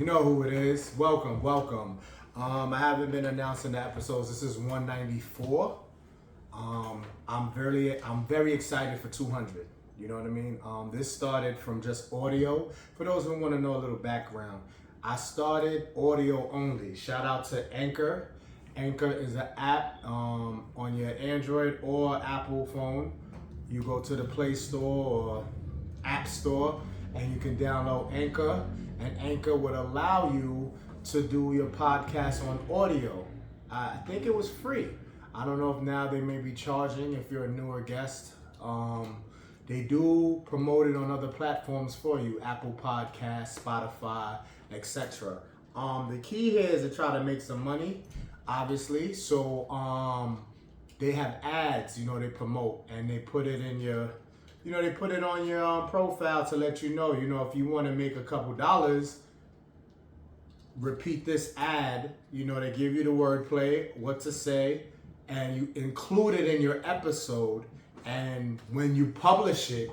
know who it is. Welcome, welcome. I haven't been announcing the episodes. This is 194. I'm very excited for 200. You know what I mean? This started from just audio. For those who want to know a little background, I started audio only. Shout out to Anchor. Anchor is an app on your Android or Apple phone. You go to the Play Store or App Store and you can download Anchor, and Anchor would allow you to do your podcast on audio. I think it was free. I don't know if now they may be charging if you're a newer guest. They do promote it on other platforms for you, Apple Podcasts, Spotify, etc. The key here is to try to make some money, obviously. So they have ads, they promote, and they put it in your, they put it on your profile to let you know, if you want to make a couple dollars, repeat this ad, they give you the wordplay, what to say, and you include it in your episode. And when you publish it,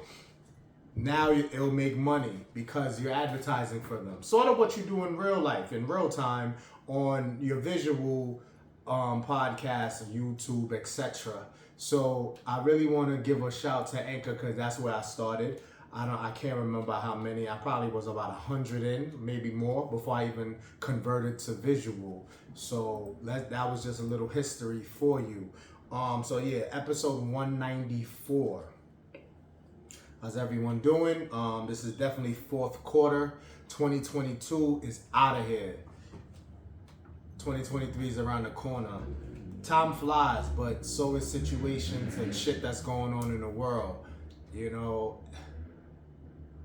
now it'll make money because you're advertising for them. Sort of what you do in real life, in real time, on your visual podcasts, YouTube, etc. So I really want to give a shout to Anchor because that's where I started. I can't remember how many. I probably was about 100 in, maybe more, before I even converted to visual. So that was just a little history for you. So yeah, episode 194. How's everyone doing? This is definitely fourth quarter. 2022 is out of here. 2023 is around the corner. Time flies, but so is situations and shit that's going on in the world.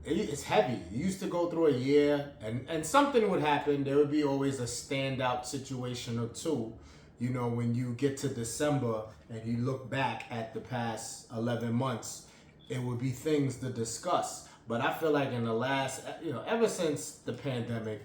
It's heavy. You used to go through a year and something would happen. There would be always a standout situation or two. When you get to December and you look back at the past 11 months, it would be things to discuss. But I feel like in the last, ever since the pandemic,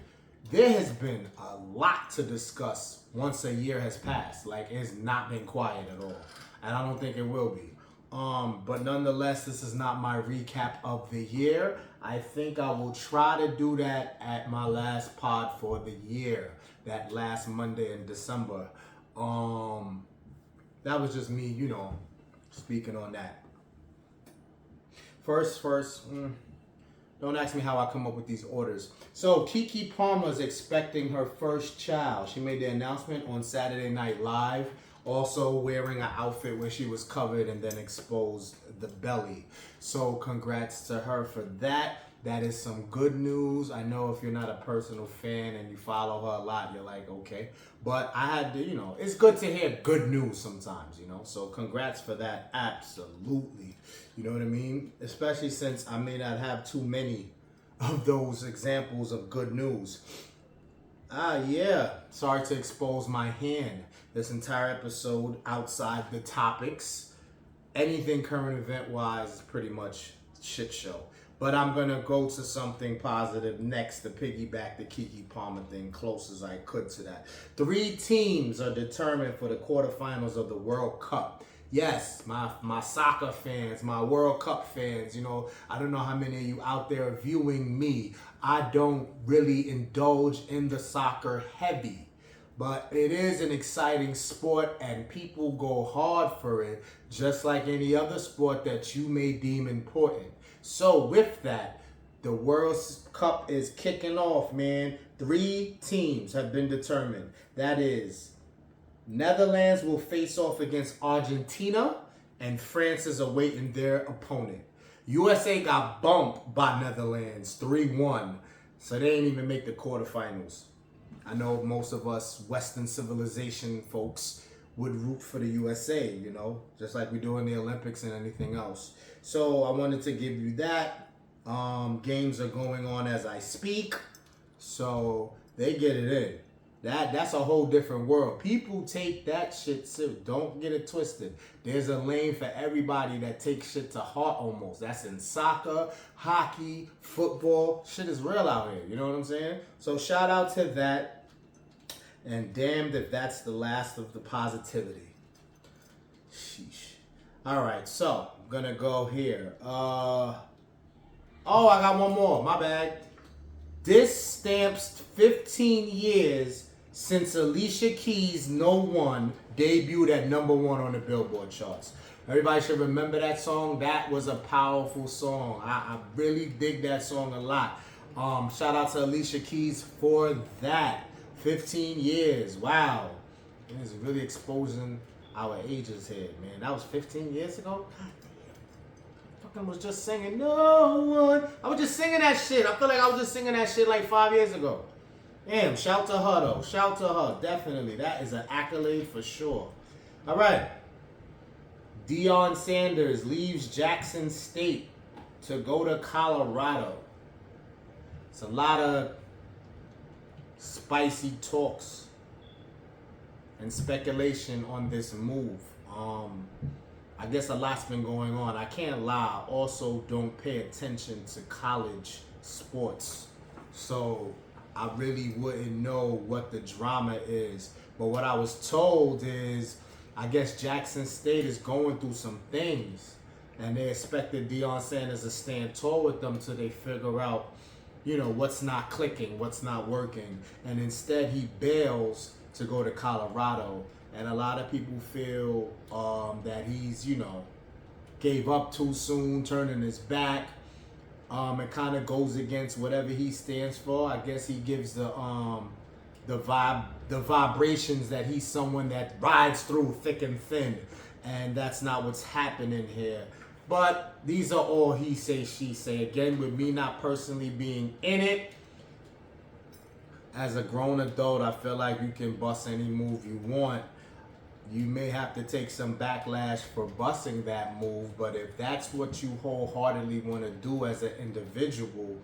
there has been a lot to discuss once a year has passed. Like, it's not been quiet at all. And I don't think it will be. But nonetheless, this is not my recap of the year. I think I will try to do that at my last pod for the year, that last Monday in December. That was just me, speaking on that. First, don't ask me how I come up with these orders. So Keke Palmer is expecting her first child. She made the announcement on Saturday Night Live, also wearing an outfit where she was covered and then exposed the belly. So congrats to her for that. That is some good news. I know if you're not a personal fan and you follow her a lot, you're like, okay. But I had to, it's good to hear good news sometimes, So congrats for that. Absolutely. You know what I mean? Especially since I may not have too many of those examples of good news. Yeah. Sorry to expose my hand. This entire episode outside the topics. Anything current event wise is pretty much shit show. But I'm going to go to something positive next to piggyback the Keke Palmer thing close as I could to that. 3 teams are determined for the quarterfinals of the World Cup. Yes, my soccer fans, my World Cup fans, I don't know how many of you out there are viewing me. I don't really indulge in the soccer heavy. But it is an exciting sport and people go hard for it, just like any other sport that you may deem important. So with that, the World Cup is kicking off, man. 3 teams have been determined. That is, Netherlands will face off against Argentina, and France is awaiting their opponent. USA got bumped by Netherlands 3-1, so they didn't even make the quarterfinals. I know most of us Western civilization folks would root for the USA, just like we do in the Olympics and anything else. So I wanted to give you that. Games are going on as I speak, so they get it in. That's a whole different world. People take that shit serious. Don't get it twisted. There's a lane for everybody that takes shit to heart almost. That's in soccer, hockey, football. Shit is real out here. You know what I'm saying? So shout out to that. And damned if that's the last of the positivity. Sheesh. All right, so I'm going to go here. Oh, I got one more. My bad. This stamps 15 years since Alicia Keys' No One debuted at #1 on the Billboard charts. Everybody should remember that song. That was a powerful song. I really dig that song a lot. Shout out to Alicia Keys for that. 15 years. Wow. It is really exposing our ages here, man. That was 15 years ago? I was just singing No One. I was just singing that shit. I feel like I was just singing that shit like 5 years ago. Damn, shout to her though. Shout to her. Definitely. That is an accolade for sure. All right. Deion Sanders leaves Jackson State to go to Colorado. It's a lot of spicy talks and speculation on this move. I guess a lot's been going on. I can't lie. I also don't pay attention to college sports. So I really wouldn't know what the drama is. But what I was told is, I guess Jackson State is going through some things. And they expected Deion Sanders to stand tall with them till they figure out, you know, what's not clicking, what's not working. And instead he bails to go to Colorado. And a lot of people feel that he's, you know, gave up too soon, turning his back. It kind of goes against whatever he stands for. I guess he gives the vibrations that he's someone that rides through thick and thin. And that's not what's happening here. But these are all he say, she say. Again, with me not personally being in it, as a grown adult, I feel like you can bust any move you want. You may have to take some backlash for busting that move, but if that's what you wholeheartedly want to do as an individual,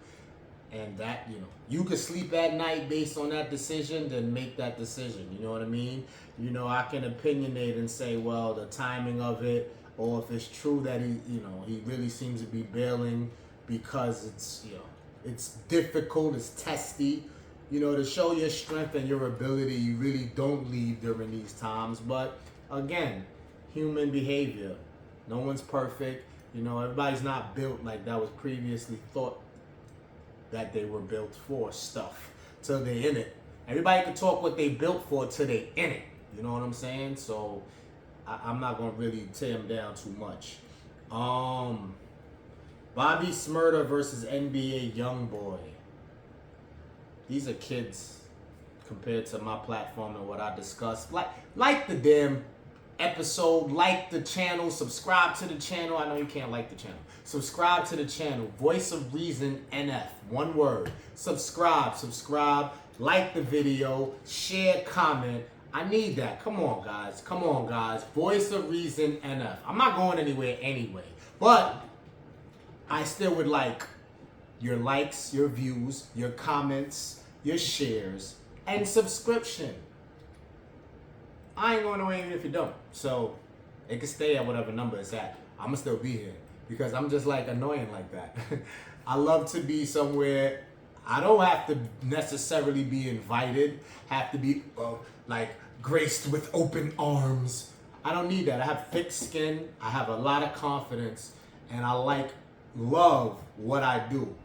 and that, you know, you could sleep at night based on that decision, then make that decision. You know what I mean? You know, I can opinionate and say, well, the timing of it, or if it's true that he really seems to be bailing because it's, you know, it's difficult, it's testy. You know, to show your strength and your ability, you really don't leave during these times. But again, human behavior. No one's perfect. You know, everybody's not built like that was previously thought that they were built for stuff till they in it. Everybody can talk what they built for till they in it. You know what I'm saying? So I'm not gonna really tear them down too much. Bobby Shmurda versus NBA Youngboy. These are kids compared to my platform and what I discussed. Like the damn episode, like the channel, subscribe to the channel. I know you can't like the channel. Subscribe to the channel. Voice of Reason NF. One word. Subscribe. Like the video. Share, comment. I need that. Come on, guys. Voice of Reason NF. I'm not going anywhere anyway. But I still would like your likes, your views, your comments, your shares, and subscription. I ain't going away even if you don't. So it can stay at whatever number it's at. I'm going to still be here because I'm just like annoying like that. I love to be somewhere. I don't have to necessarily be invited, have to be like graced with open arms. I don't need that. I have thick skin. I have a lot of confidence, and I love what I do.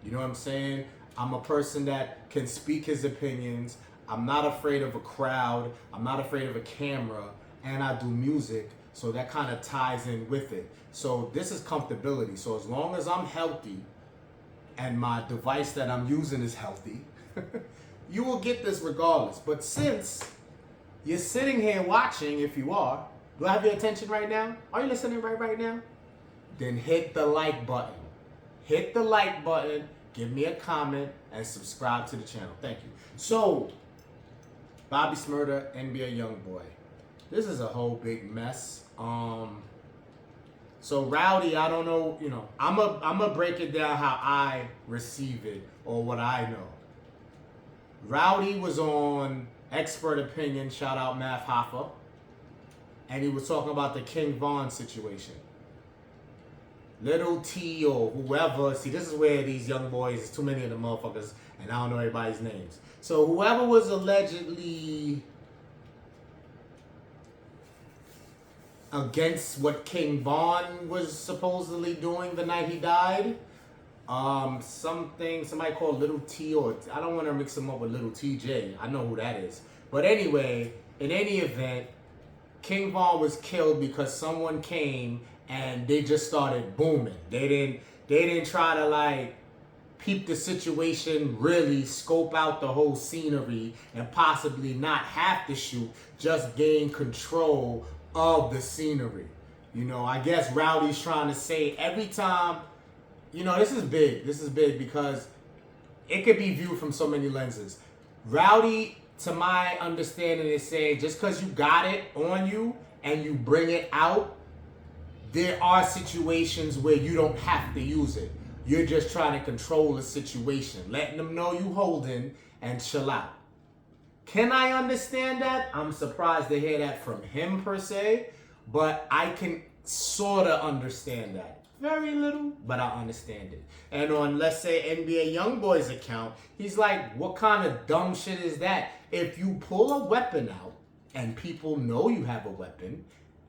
You know what I'm saying? I'm a person that can speak his opinions. I'm not afraid of a crowd. I'm not afraid of a camera. And I do music, so that kind of ties in with it. So this is comfortability. So as long as I'm healthy and my device that I'm using is healthy, you will get this regardless. But since you're sitting here watching, if you are, do I have your attention right now? Are you listening right now? Then hit the like button. Hit the like button, give me a comment, and subscribe to the channel. Thank you. So, Bobby Shmurda, NBA Youngboy. This is a whole big mess. So Rowdy, I don't know, you know, I'm a break it down how I receive it or what I know. Rowdy was on Expert Opinion, Shoutout Math Hoffa, and he was talking about the King Von situation. Little T or whoever, see, this is where these young boys, there's too many of the motherfuckers, and I don't know everybody's names. So whoever was allegedly against what King Von was supposedly doing the night he died, Somebody called Little T, or I don't want to mix him up with Little TJ. I know who that is. But anyway, in any event, King Von was killed because someone came and they just started booming. They didn't try to like peep the situation, really scope out the whole scenery, and possibly not have to shoot, just gain control of the scenery. You know, I guess Rowdy's trying to say every time, you know, this is big. This is big because it could be viewed from so many lenses. Rowdy, to my understanding, is saying just because you got it on you and you bring it out, there are situations where you don't have to use it. You're just trying to control the situation, letting them know you holding and chill out. Can I understand that? I'm surprised to hear that from him per se, but I can sort of understand that. Very little, but I understand it. And on, let's say, NBA Youngboy's account, he's like, what kind of dumb shit is that? If you pull a weapon out and people know you have a weapon,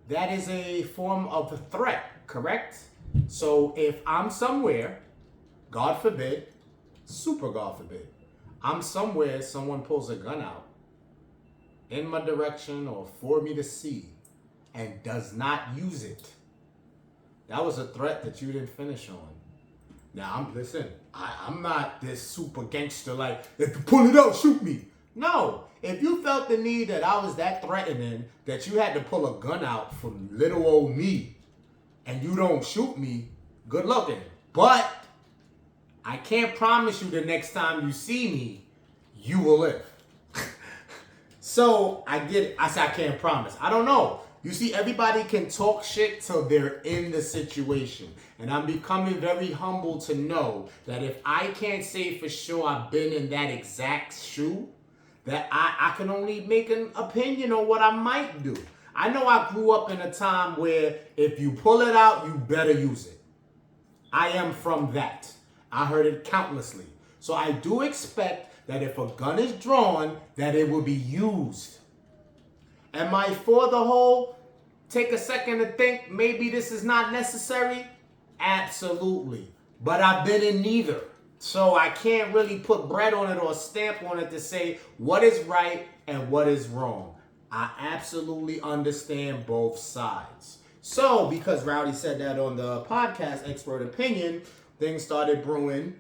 that is a form of a threat, correct? So if I'm somewhere, God forbid, super God forbid, I'm somewhere, someone pulls a gun out in my direction or for me to see and does not use it, that was a threat that you didn't finish on. Now, I'm not this super gangster like, if you pull it out, shoot me. No, if you felt the need that I was that threatening that you had to pull a gun out from little old me and you don't shoot me, good looking. But I can't promise you the next time you see me, you will live. So I get it. I say I can't promise. I don't know. You see, everybody can talk shit till they're in the situation. And I'm becoming very humble to know that if I can't say for sure I've been in that exact shoe, that I can only make an opinion on what I might do. I know I grew up in a time where if you pull it out, you better use it. I am from that. I heard it countlessly. So I do expect that if a gun is drawn, that it will be used. Am I for the whole take a second to think maybe this is not necessary? Absolutely. But I've been in neither. So I can't really put bread on it or a stamp on it to say what is right and what is wrong. I absolutely understand both sides. So because Rowdy said that on the podcast, Expert Opinion, things started brewing.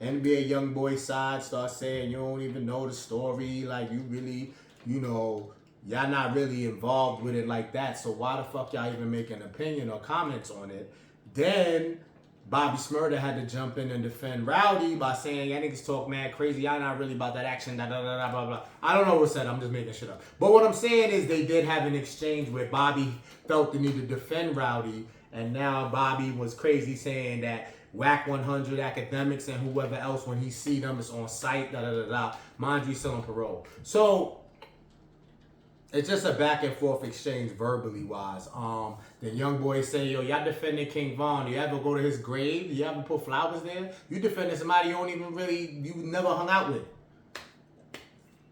NBA Youngboy side starts saying you don't even know the story. Like you really, you know, y'all not really involved with it like that. So why the fuck y'all even make an opinion or comments on it? Then Bobby Shmurda had to jump in and defend Rowdy by saying, y'all niggas talk mad crazy. Y'all not really about that action, da da da da blah blah. I don't know what's said. I'm just making shit up. But what I'm saying is they did have an exchange where Bobby felt the need to defend Rowdy, and now Bobby was crazy saying that Whack 100 academics and whoever else, when he see them, is on site, da da da da. Mind you, he's still on parole. So it's just a back and forth exchange verbally wise. Then young boys say, yo, y'all defending King Von. Do you ever go to his grave? Do you ever put flowers there? You defending somebody you never hung out with.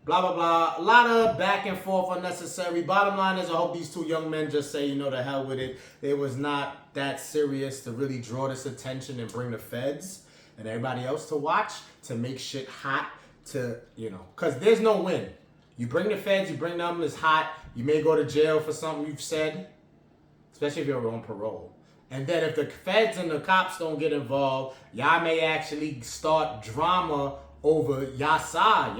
Blah, blah, blah. A lot of back and forth unnecessary. Bottom line is I hope these two young men just say, you know, the hell with it. It was not that serious to really draw this attention and bring the feds and everybody else to watch to make shit hot to, you know, because there's no win. You bring the feds, you bring them, it's hot. You may go to jail for something you've said, especially if you're on parole. And then if the feds and the cops don't get involved, y'all may actually start drama over y'all side.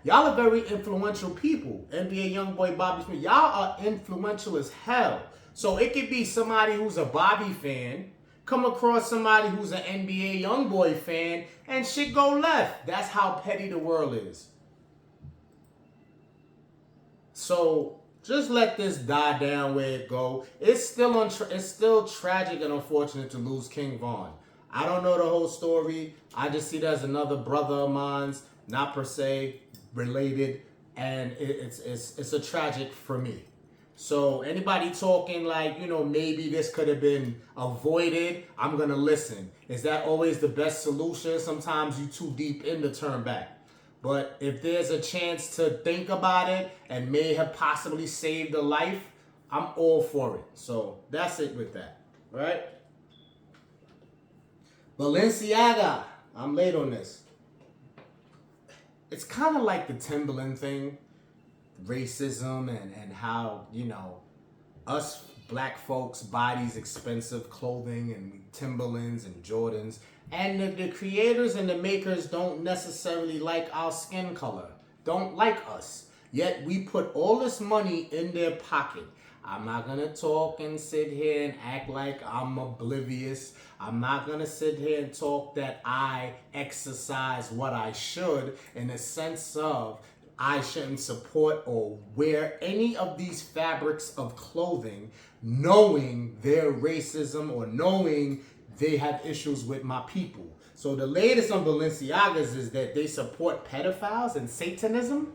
Y'all are very influential people. NBA Youngboy, Bobby Smith, y'all are influential as hell. So it could be somebody who's a Bobby fan, come across somebody who's an NBA Youngboy fan, and shit go left. That's how petty the world is. So just let this die down where it go. It's still tragic and unfortunate to lose King Von. I don't know the whole story. I just see it as another brother of mine's, not per se related, and it's a tragic for me. So anybody talking like, you know, maybe this could have been avoided, I'm gonna listen. Is that always the best solution? Sometimes you too deep in to turn back. But if there's a chance to think about it and may have possibly saved a life, I'm all for it. So that's it with that, right? Balenciaga. I'm late on this. It's kind of like the Timberland thing, racism and how, us black folks buy these expensive clothing and Timberlands and Jordans, and the creators and the makers don't necessarily like our skin color, don't like us. Yet we put all this money in their pocket. I'm not gonna talk and sit here and act like I'm oblivious. I'm not gonna sit here and talk that I exercise what I should in the sense of I shouldn't support or wear any of these fabrics of clothing knowing their racism or knowing they have issues with my people. So the latest on Balenciagas is that they support pedophiles and satanism.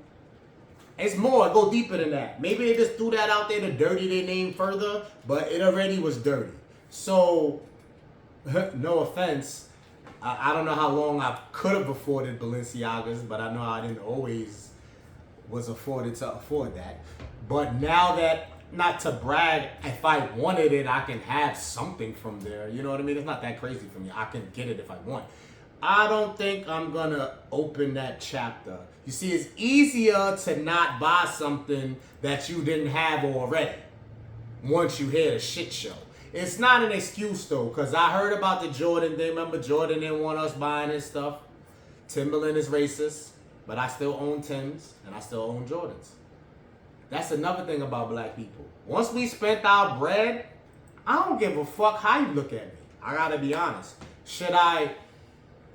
It's more, go deeper than that. Maybe they just threw that out there to dirty their name further, but it already was dirty. So, no offense, I don't know how long I could have afforded Balenciagas, but I know I didn't always was afforded to afford that. But now that, not to brag, if I wanted it, I can have something from there. You know what I mean? It's not that crazy for me. I can get it if I want. I don't think I'm gonna open that chapter. You see, it's easier to not buy something that you didn't have already once you hear the shit show. It's not an excuse though, because I heard about the Jordan thing. Remember, Jordan didn't want us buying his stuff. Timberland is racist, but I still own Timbs and I still own Jordans. That's another thing about black people. Once we spent our bread, I don't give a fuck how you look at me. I gotta be honest. Should I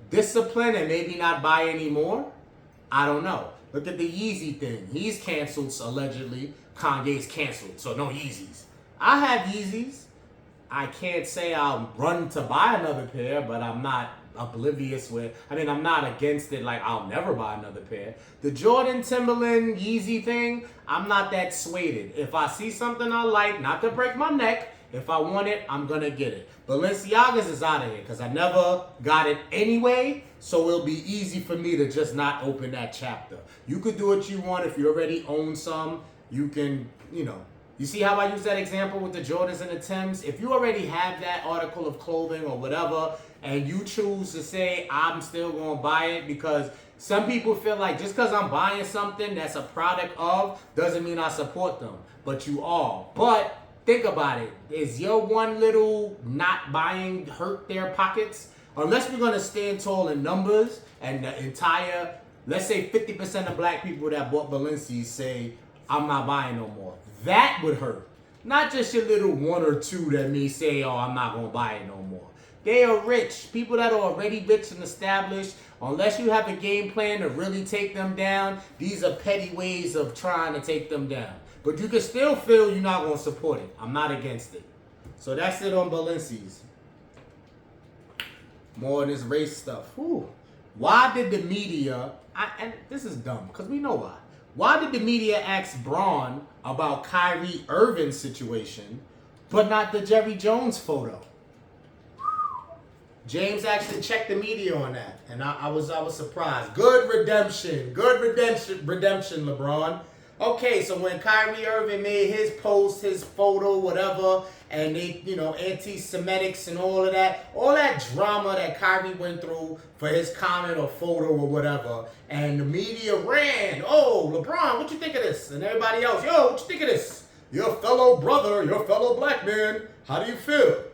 discipline and maybe not buy anymore? I don't know. Look at the Yeezy thing. He's canceled, allegedly. Kanye's canceled, so no Yeezys. I have Yeezys. I can't say I'll run to buy another pair, but I'm not oblivious with. I'm not against it like I'll never buy another pair. The Jordan, Timberland, Yeezy thing, I'm not that swayed. If I see something I like, not to break my neck, if I want it, I'm gonna get it. Balenciagas is out of here because I never got it anyway, so it'll be easy for me to just not open that chapter. You could do what you want if you already own some. You can, you see how I use that example with the Jordans and the Timbs? If you already have that article of clothing or whatever, and you choose to say, I'm still gonna buy it, because some people feel like just because I'm buying something that's a product of, doesn't mean I support them. But you are. But think about it. Is your one little not buying hurt their pockets? Unless we're going to stand tall in numbers and the entire, let's say 50% of black people that bought Balenciagas say, I'm not buying no more. That would hurt. Not just your little one or two that may say, oh, I'm not going to buy it no more. They are rich. People that are already rich and established, unless you have a game plan to really take them down, these are petty ways of trying to take them down. But you can still feel you're not going to support it. I'm not against it. So that's it on Balenciagas. More of this race stuff. Whew. Why did the media, and this is dumb, because we know why. Why did the media ask Braun about Kyrie Irving's situation, but not the Jerry Jones photo? James actually checked the media on that, and I was surprised. Good redemption, LeBron. Okay, so when Kyrie Irving made his post, his photo, whatever, and they, anti-Semitics and all that drama that Kyrie went through for his comment or photo or whatever, and the media ran, oh, LeBron, what you think of this? And everybody else, yo, what you think of this? Your fellow brother, your fellow black man, how do you feel?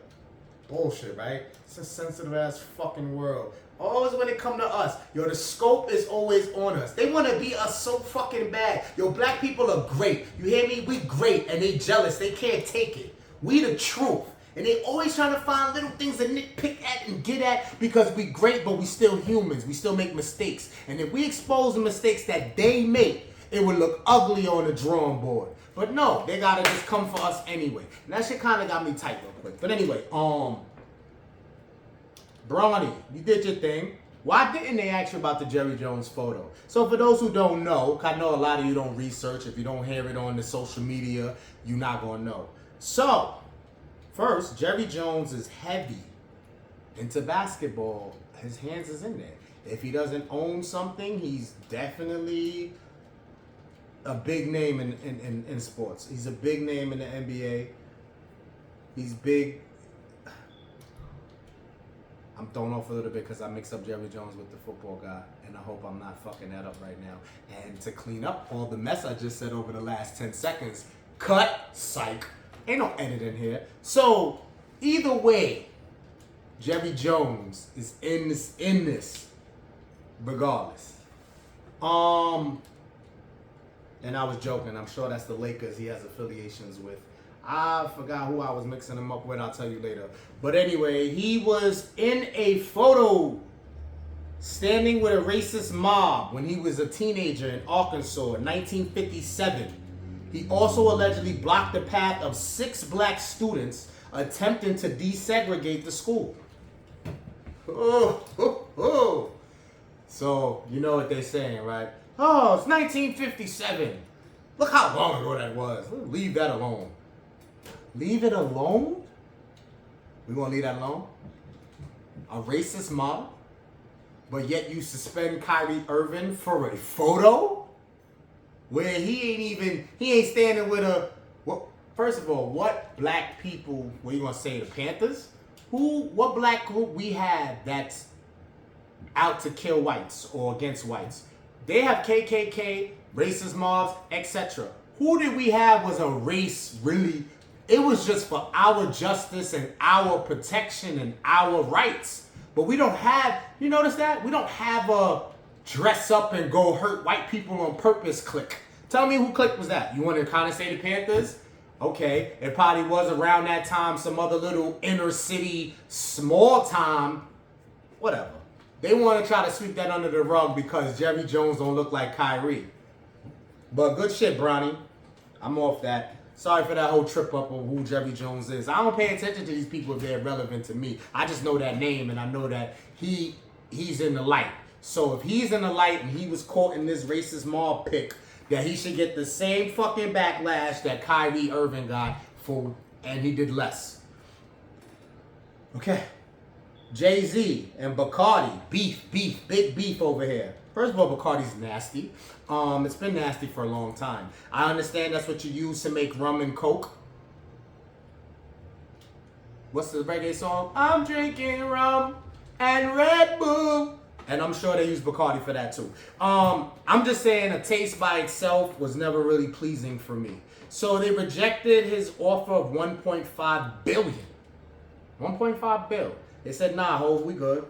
Bullshit, right? It's a sensitive ass fucking world. Always when it come to us, the scope is always on us. They want to be us so fucking bad. Black people are great. You hear me? We great, and they jealous. They can't take it. We the truth. And they always trying to find little things to nitpick at and get at because we great, but we still humans. We still make mistakes. And if we expose the mistakes that they make, it would look ugly on the drawing board. But no, they gotta just come for us anyway. And that shit kind of got me tight real quick. But anyway, Bronny, you did your thing. Why didn't they ask you about the Jerry Jones photo? So for those who don't know, I know a lot of you don't research. If you don't hear it on the social media, you're not going to know. So, first, Jerry Jones is heavy into basketball. His hands is in there. If he doesn't own something, he's definitely a big name in sports. He's a big name in the NBA. He's big. I'm thrown off a little bit because I mixed up Jerry Jones with the football guy, and I hope I'm not fucking that up right now. And to clean up all the mess I just said over the last 10 seconds, cut, psych. Ain't no edit in here. So, either way, Jerry Jones is in this, regardless. And I was joking. I'm sure that's the Lakers he has affiliations with. I forgot who I was mixing him up with. I'll tell you later. But anyway, he was in a photo standing with a racist mob when he was a teenager in Arkansas in 1957. He also allegedly blocked the path of 6 black students attempting to desegregate the school. Oh. So, you know what they're saying, right? Oh, it's 1957. Look how long ago that was. Leave that alone. Leave it alone? We gonna leave that alone? A racist mob? But yet you suspend Kyrie Irving for a photo? Where he ain't standing with a, well, first of all, what black people, what you gonna say, the Panthers? What black group we have that's out to kill whites or against whites? They have KKK, racist mobs, etc. Who did we have was a race, really? It was just for our justice and our protection and our rights. But we don't have, you notice that? We don't have a dress up and go hurt white people on purpose clique. Tell me who clique was that? You want to kind of say the Panthers? Okay, it probably was around that time, some other little inner city, small time, whatever. They want to try to sweep that under the rug because Jerry Jones don't look like Kyrie. But good shit, Bronny. I'm off that. Sorry for that whole trip up of who Jerry Jones is. I don't pay attention to these people if they're relevant to me. I just know that name and I know that he's in the light. So if he's in the light and he was caught in this racist mob pick, that he should get the same fucking backlash that Kyrie Irving got for, and he did less. Okay. Jay-Z and Bacardi, big beef over here. First of all, Bacardi's nasty. It's been nasty for a long time. I understand that's what you use to make rum and coke. What's the reggae song? I'm drinking rum and Red Bull. And I'm sure they use Bacardi for that too. I'm just saying a taste by itself was never really pleasing for me. So they rejected his offer of $1.5 billion. 1.5 bill. They said, nah, Hov, we good.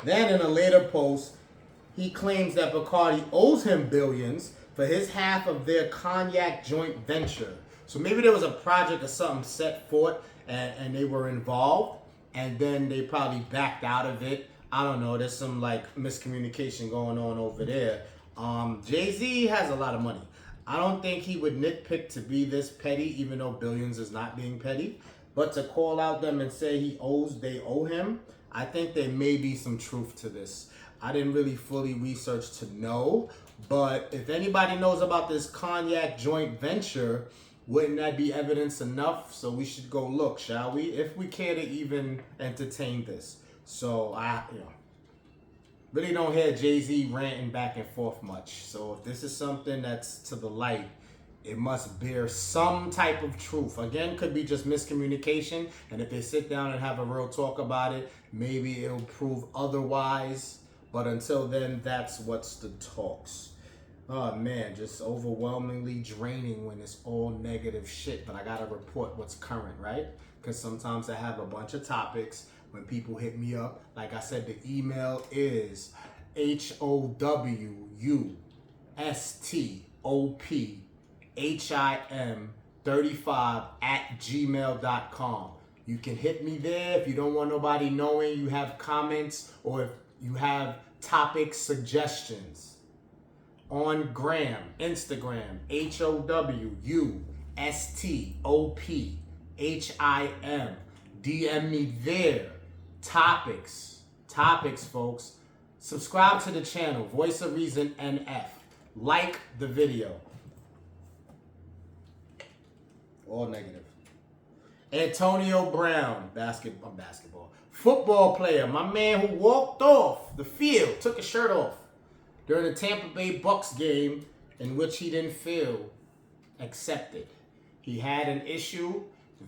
Then in a later post, he claims that Bacardi owes him billions for his half of their cognac joint venture. So maybe there was a project or something set forth and they were involved and then they probably backed out of it. I don't know. There's some like miscommunication going on over there. Jay-Z has a lot of money. I don't think he would nitpick to be this petty, even though billions is not being petty. But to call out them and say they owe him, I think there may be some truth to this. I didn't really fully research to know, but if anybody knows about this cognac joint venture, wouldn't that be evidence enough? So we should go look, shall we? If we care to even entertain this. So I really don't hear Jay-Z ranting back and forth much. So if this is something that's to the light, it must bear some type of truth. Again, could be just miscommunication. And if they sit down and have a real talk about it, maybe it'll prove otherwise. But until then, that's what's the talks. Oh man, just overwhelmingly draining when it's all negative shit. But I gotta report what's current, right? Because sometimes I have a bunch of topics. When people hit me up, like I said, the email is howustophim35@gmail.com. You can hit me there if you don't want nobody knowing you have comments or if you have topic suggestions. On Gram, Instagram, howustophim. DM me there. Topics, folks. Subscribe to the channel, Voice of Reason NF. Like the video. All negative. Antonio Brown, basketball. Football player, my man who walked off the field, took his shirt off during the Tampa Bay Bucks game in which he didn't feel accepted. He had an issue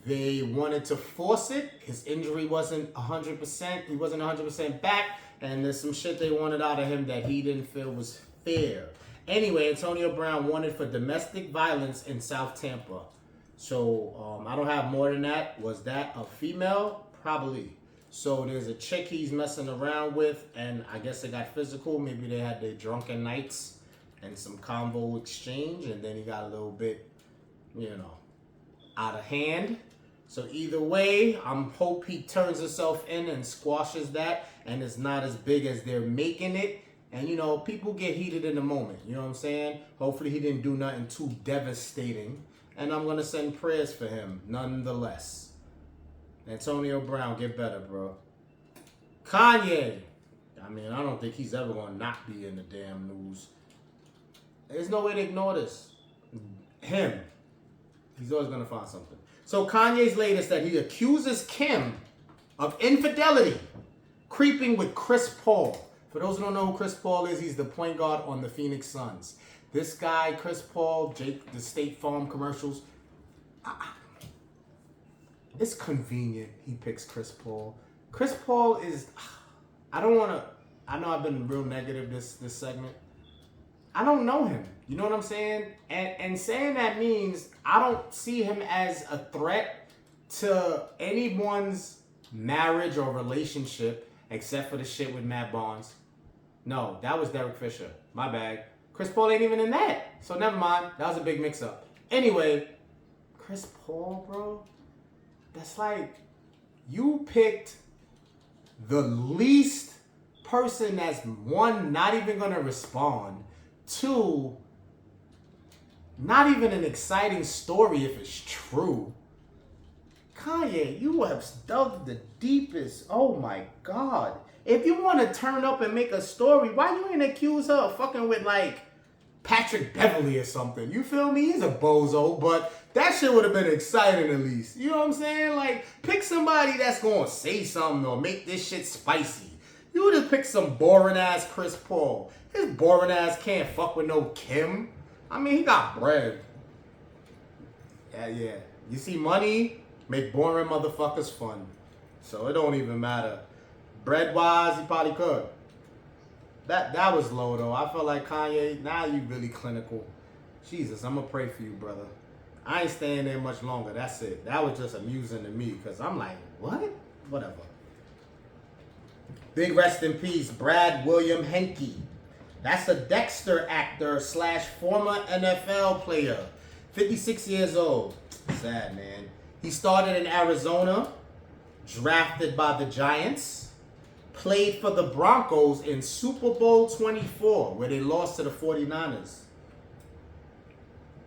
They wanted to force it. His injury wasn't 100%. He wasn't 100% back. And there's some shit they wanted out of him that he didn't feel was fair. Anyway, Antonio Brown wanted for domestic violence in South Tampa. So I don't have more than that. Was that a female? Probably. So there's a chick he's messing around with, and I guess they got physical. Maybe they had their drunken nights and some convo exchange, and then he got a little bit, out of hand. So either way, I hope he turns himself in and squashes that, and it's not as big as they're making it. And, people get heated in the moment. You know what I'm saying? Hopefully he didn't do nothing too devastating. And I'm going to send prayers for him, nonetheless. Antonio Brown, get better, bro. Kanye. I don't think he's ever going to not be in the damn news. There's no way to ignore this. Him. He's always going to find something. So Kanye's latest that he accuses Kim of infidelity, creeping with Chris Paul. For those who don't know who Chris Paul is, he's the point guard on the Phoenix Suns. This guy, Chris Paul, the State Farm commercials, it's convenient he picks Chris Paul. Chris Paul is, I know I've been real negative this segment. I don't know him. You know what I'm saying? And saying that means I don't see him as a threat to anyone's marriage or relationship except for the shit with Matt Barnes. No, that was Derek Fisher. My bad. Chris Paul ain't even in that. So never mind. That was a big mix-up. Anyway, Chris Paul, bro, that's like you picked the least person that's, one, not even going to respond, two, not even an exciting story if it's true. Kanye, you have dug the deepest. Oh my God. If you want to turn up and make a story, why you ain't accuse her of fucking with like Patrick Beverly or something? You feel me? He's a bozo, but that shit would have been exciting at least. You know what I'm saying? Like, pick somebody that's going to say something or make this shit spicy. You would have picked some boring ass Chris Paul. His boring ass can't fuck with no Kim. He got bread. Yeah. You see, money make boring motherfuckers fun. So it don't even matter. Bread-wise, he probably could. That was low, though. I felt like Kanye, now you really clinical. Jesus, I'm going to pray for you, brother. I ain't staying there much longer. That's it. That was just amusing to me because I'm like, what? Whatever. Big rest in peace, Brad William Henke. That's a Dexter actor / former NFL player. 56 years old. Sad, man. He started in Arizona, drafted by the Giants, played for the Broncos in Super Bowl 24, where they lost to the 49ers.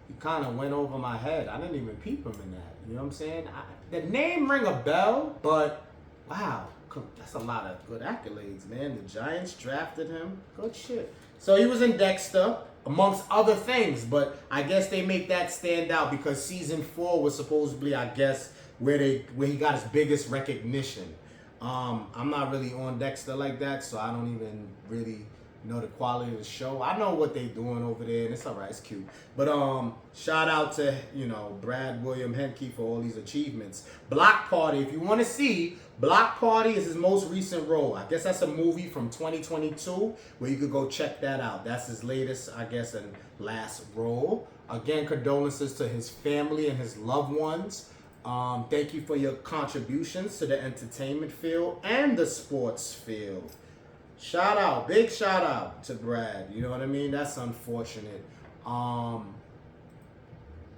He kind of went over my head. I didn't even peep him in that. You know what I'm saying? The name ring a bell, but wow, that's a lot of good accolades, man. The Giants drafted him. Good shit. So he was in Dexter, amongst other things, but I guess they make that stand out because season 4 was supposedly, I guess, where he got his biggest recognition. I'm not really on Dexter like that, so I don't even really know the quality of the show. I know what they doing over there, and it's alright, it's cute. But shout out to Brad William Henke for all these achievements. Block Party, if you want to see, Block Party is his most recent role. I guess that's a movie from 2022 where you could go check that out. That's his latest, I guess, and last role. Again, condolences to his family and his loved ones. Thank you for your contributions to the entertainment field and the sports field. Shout out, big shout out to Brad. You know what I mean? That's unfortunate.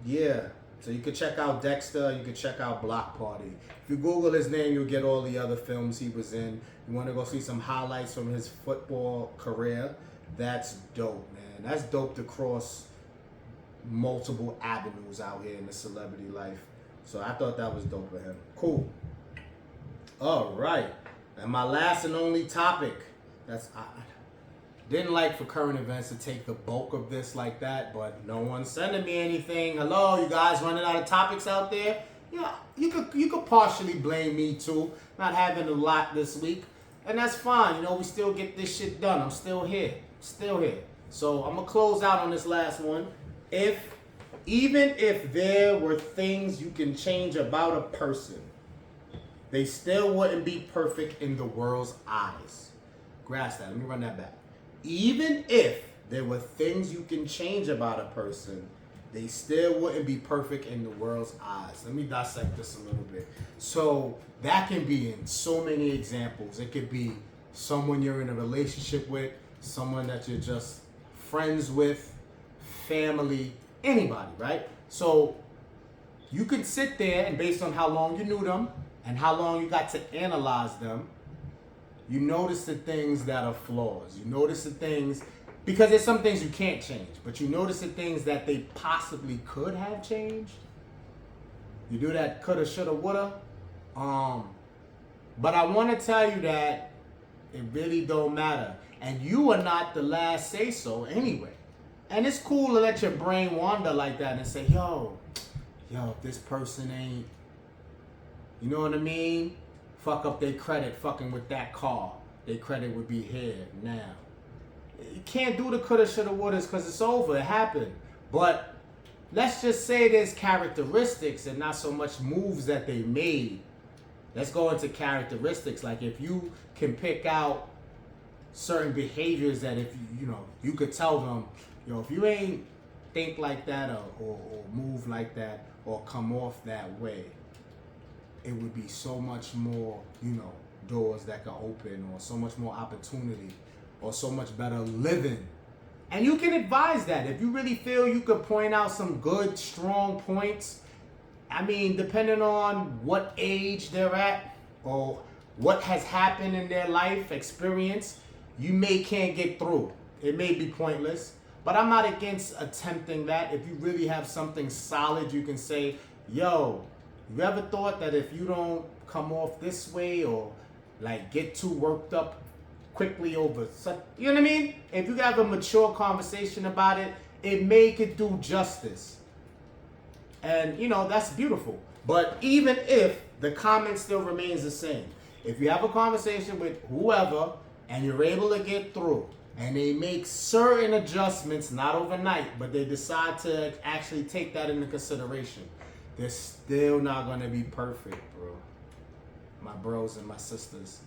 Yeah. So you could check out Dexter. You could check out Block Party. If you Google his name, you'll get all the other films he was in. You want to go see some highlights from his football career? That's dope, man. That's dope to cross multiple avenues out here in the celebrity life. So I thought that was dope of him. Cool. All right. And my last and only topic. I didn't like for current events to take the bulk of this like that, but no one's sending me anything. Hello, you guys running out of topics out there? Yeah, you could partially blame me too. Not having a lot this week. And that's fine. We still get this shit done. I'm still here. So I'm going to close out on this last one. If Even if there were things you can change about a person, they still wouldn't be perfect in the world's eyes. Grasp that. Let me run that back. Even if there were things you can change about a person, they still wouldn't be perfect in the world's eyes. Let me dissect this a little bit. So that can be in so many examples. It could be someone you're in a relationship with, someone that you're just friends with, family, anybody, right? So you can sit there and based on how long you knew them and how long you got to analyze them, you notice the things that are flaws. You notice the things, because there's some things you can't change, but you notice the things that they possibly could have changed. You do that coulda, shoulda, woulda. But I want to tell you that it really don't matter. And you are not the last say so anyway. And it's cool to let your brain wander like that and say, yo, if this person ain't, you know what I mean? Fuck up their credit fucking with that car. Their credit would be here now. You can't do the coulda, shoulda, wouldas because it's over. It happened. But let's just say there's characteristics and not so much moves that they made. Let's go into characteristics. Like if you can pick out certain behaviors that if you could tell them, if you ain't think like that or move like that or come off that way, it would be so much more, doors that could open or so much more opportunity or so much better living. And you can advise that. If you really feel you could point out some good, strong points, I mean, depending on what age they're at or what has happened in their life experience, you can't get through. It may be pointless, but I'm not against attempting that. If you really have something solid, you can say, yo, you ever thought that if you don't come off this way or like get too worked up quickly over, you know what I mean? If you have a mature conversation about it, it could do justice. And that's beautiful. But even if the comment still remains the same, if you have a conversation with whoever and you're able to get through and they make certain adjustments, not overnight, but they decide to actually take that into consideration, they're still not going to be perfect, bro. My bros and my sisters,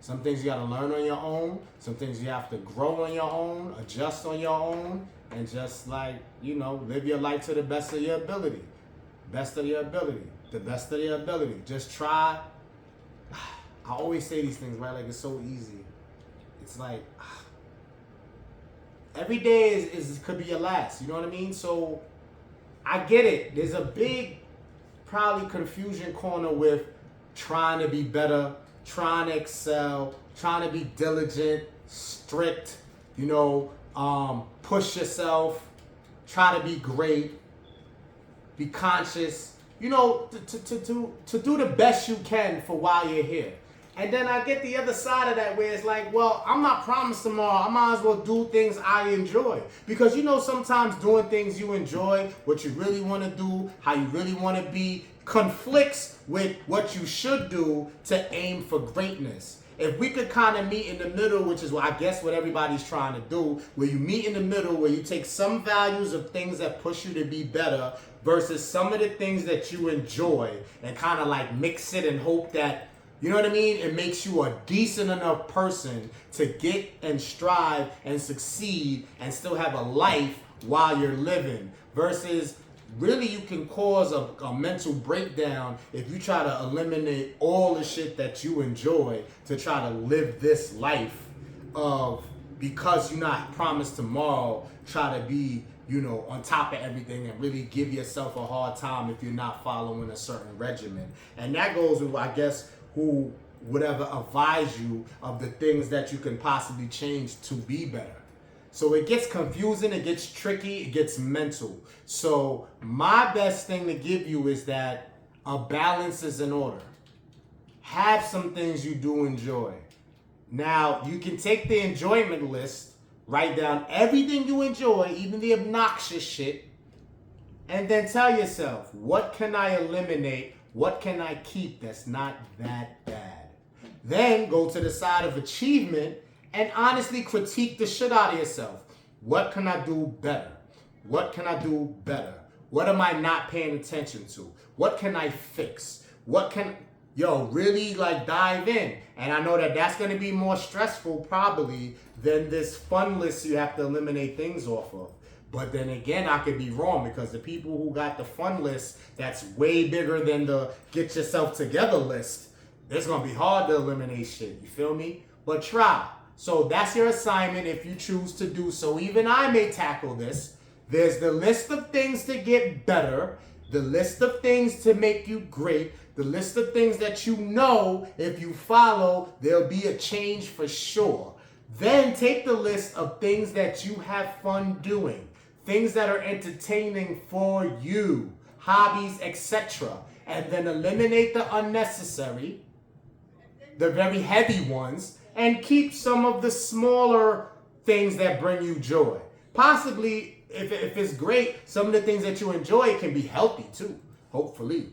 some things you got to learn on your own. Some things you have to grow on your own, adjust on your own, and just live your life to the best of your ability. The best of your ability. Just try. I always say these things, right? Like it's so easy. It's like every day could be your last. You know what I mean? So I get it. There's a big, probably confusion corner with trying to be better, trying to excel, trying to be diligent, strict, push yourself, try to be great, be conscious, to do the best you can for while you're here. And then I get the other side of that where it's like, well, I'm not promised tomorrow. I might as well do things I enjoy. Because sometimes doing things you enjoy, what you really want to do, how you really want to be, conflicts with what you should do to aim for greatness. If we could kind of meet in the middle, which is what everybody's trying to do, where you meet in the middle, where you take some values of things that push you to be better versus some of the things that you enjoy and kind of like mix it and hope that, you know what I mean? It makes you a decent enough person to get and strive and succeed and still have a life while you're living versus really you can cause a mental breakdown if you try to eliminate all the shit that you enjoy to try to live this life of, because you're not promised tomorrow, try to be, on top of everything and really give yourself a hard time if you're not following a certain regimen. And that goes with, who would ever advise you of the things that you can possibly change to be better. So it gets confusing, it gets tricky, it gets mental. So my best thing to give you is that a balance is in order. Have some things you do enjoy. Now, you can take the enjoyment list, write down everything you enjoy, even the obnoxious shit, and then tell yourself, what can I eliminate? What can I keep that's not that bad? Then go to the side of achievement and honestly critique the shit out of yourself. What can I do better? What can I do better? What am I not paying attention to? What can I fix? Really like dive in. And I know that that's going to be more stressful probably than this fun list you have to eliminate things off of. But then again, I could be wrong, because the people who got the fun list that's way bigger than the get yourself together list, it's going to be hard to eliminate shit. You feel me? But try. So that's your assignment if you choose to do so. Even I may tackle this. There's the list of things to get better, the list of things to make you great, the list of things that you know if you follow, there'll be a change for sure. Then take the list of things that you have fun doing, things that are entertaining for you, hobbies, etc. And then eliminate the unnecessary, the very heavy ones, and keep some of the smaller things that bring you joy. Possibly, if it's great, some of the things that you enjoy can be healthy too, hopefully.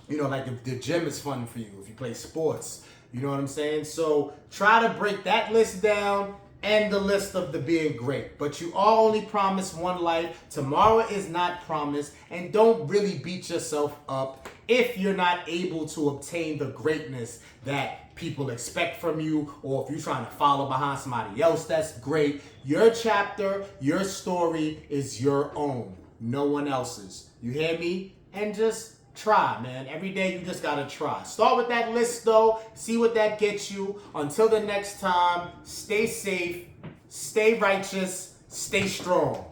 Like if the gym is fun for you, if you play sports, you know what I'm saying? So try to break that list down and the list of the being great. But you all only promise one life. Tomorrow is not promised. And don't really beat yourself up if you're not able to obtain the greatness that people expect from you, or if you're trying to follow behind somebody else, that's great. Your chapter, your story is your own, no one else's. You hear me? And just try, man. Every day you just gotta try. Start with that list though, see what that gets you. Until the next time, stay safe, stay righteous, stay strong.